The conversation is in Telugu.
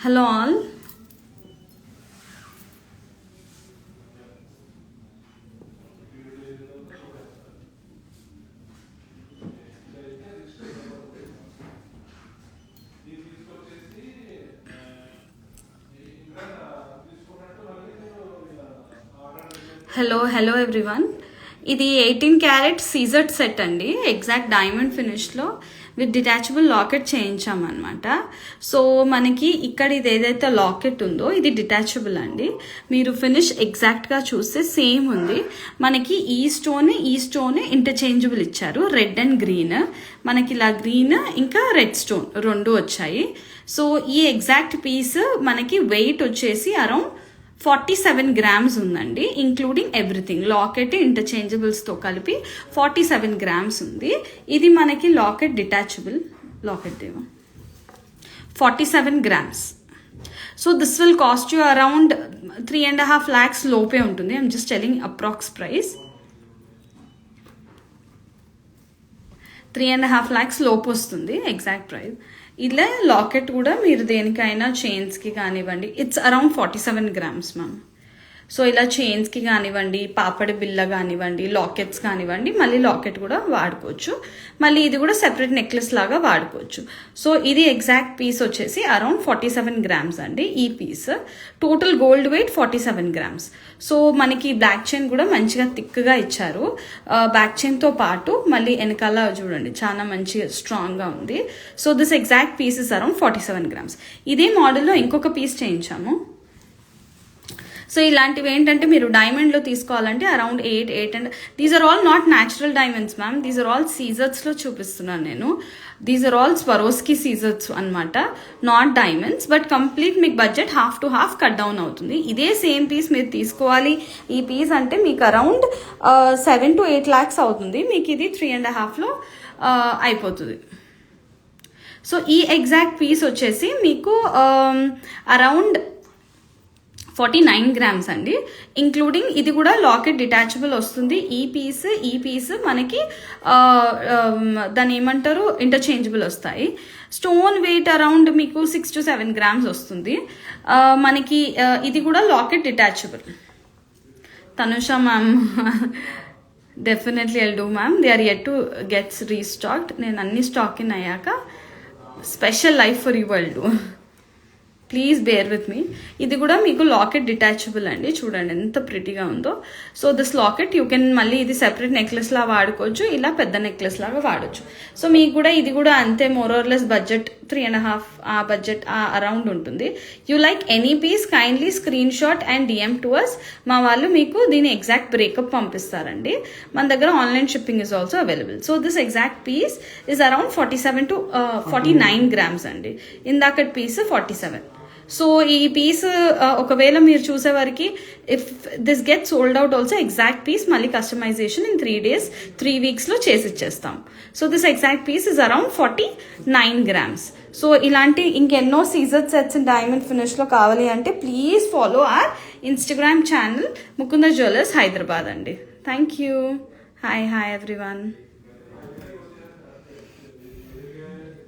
Hello all. Hello everyone. ఇది 18 క్యారెట్ సీజర్డ్ సెట్ అండి. ఎగ్జాక్ట్ డైమండ్ ఫినిష్లో విత్ డిటాచబుల్ లాకెట్ చేయించామన్నమాట. సో మనకి ఇక్కడ ఇది ఏదైతే లాకెట్ ఉందో ఇది డిటాచబుల్ అండి. మీరు ఫినిష్ ఎగ్జాక్ట్గా చూస్తే సేమ్ ఉంది. మనకి ఈ స్టోన్ ఇంటర్చేంజబుల్ ఇచ్చారు. రెడ్ అండ్ గ్రీన్, మనకి ఇలా గ్రీన్ ఇంకా రెడ్ స్టోన్ రెండు వచ్చాయి. సో ఈ ఎగ్జాక్ట్ పీస్ మనకి వెయిట్ వచ్చేసి అరౌండ్ 47 grams ఉందండి, ఇంక్లూడింగ్ ఎవ్రీథింగ్. లాకెట్ ఇంటర్చేంజబుల్స్తో కలిపి 47 grams ఉంది. ఇది మనకి locket detachable locket 47 grams. So this will cost you around 3.5 lakhs లోపే ఉంటుంది. I'm just telling approx price. 3.5 lakhs లోపు వస్తుంది ఎగ్జాక్ట్ ప్రైస్. ఇలా లాకెట్ కూడా మీరు దేనికైనా చైన్స్కి కానివ్వండి, it's around 47 grams ma'am. So ఇలా చైన్స్కి కానివ్వండి, పాపడి బిల్ల కానివ్వండి, లాకెట్స్ కానివ్వండి, మళ్ళీ లాకెట్ కూడా వాడుకోవచ్చు. మళ్ళీ ఇది కూడా సెపరేట్ నెక్లెస్ లాగా వాడుకోవచ్చు. సో ఇది ఎగ్జాక్ట్ పీస్ వచ్చేసి అరౌండ్ 47 grams అండి. ఈ piece total gold weight 47 grams. So మనకి బ్లాక్ చైన్ కూడా మంచిగా థిక్గా ఇచ్చారు. బ్యాక్ చైన్తో పాటు మళ్ళీ వెనకాల చూడండి చాలా మంచి స్ట్రాంగ్గా ఉంది. So this exact piece is around 47 grams. ఇదే మోడల్లో ఇంకొక పీస్ చేయించాము. సో ఇలాంటివి ఏంటంటే మీరు డైమండ్లో తీసుకోవాలంటే around 8 and these are all not natural diamonds ma'am. These are all సీజర్స్లో చూపిస్తున్నాను నేను. దీస్ ఆర్ ఆల్ స్వరోస్కి సీజర్స్ అనమాట, నాట్ డైమండ్స్. బట్ కంప్లీట్ మీకు budget half to half cut down అవుతుంది. ఇదే సేమ్ పీస్ మీరు తీసుకోవాలి ఈ పీస్ అంటే మీకు అరౌండ్ 7 to 8 lakhs అవుతుంది. మీకు ఇది 3.5లో అయిపోతుంది. సో ఈ ఎగ్జాక్ట్ పీస్ వచ్చేసి మీకు అరౌండ్ 49 grams అండి, ఇంక్లూడింగ్ ఇది కూడా లాకెట్ డిటాచబుల్ వస్తుంది. ఈ పీస్ మనకి దాన్ని ఏమంటారు ఇంటర్చేంజబుల్ వస్తాయి. స్టోన్ వెయిట్ అరౌండ్ మీకు 6 to 7 grams వస్తుంది. మనకి ఇది కూడా locket detachable. Tanusha ma'am definitely I'll do ma'am. They are yet to gets restocked. నేను అన్ని స్టాక్ ఇన్ అయ్యాక special life for you I'll do. Please bear with me. ఇది కూడా మీకు లాకెట్ డిటాచబుల్ అండి. చూడండి ఎంత ప్రిటీగా ఉందో. So this locket you can మళ్ళీ ఇది సెపరేట్ నెక్లెస్ లాగా వాడుకోవచ్చు, ఇలా పెద్ద నెక్లెస్ లాగా వాడచ్చు. సో మీకు కూడా ఇది కూడా అంతే మోరోర్లెస్ బడ్జెట్ 3.5 ఆ బడ్జెట్ అరౌండ్ ఉంటుంది. You like any piece kindly screen shot and DM to us. మా వాళ్ళు మీకు దీని ఎగ్జాక్ట్ బ్రేకప్ పంపిస్తారండి. మన దగ్గర online shipping is also available. So this exact piece is around 47 to 49 grams అండి. ఇందాకటి పీస్ 47. సో ఈ పీస్ ఒకవేళ మీరు చూసేవారికి if this get sold out also exact piece మళ్ళీ కస్టమైజేషన్ ఇన్ 3 days 3 weeksలో చేసి ఇచ్చేస్తాం. So this exact piece is around 49 grams. So ఇలాంటి ఇంకెన్నో సీజర్ సెట్స్ డైమండ్ ఫినిష్లో కావాలి అంటే please follow our Instagram channel Mukunda jewellers Hyderabad అండి. Thank you. Hi everyone.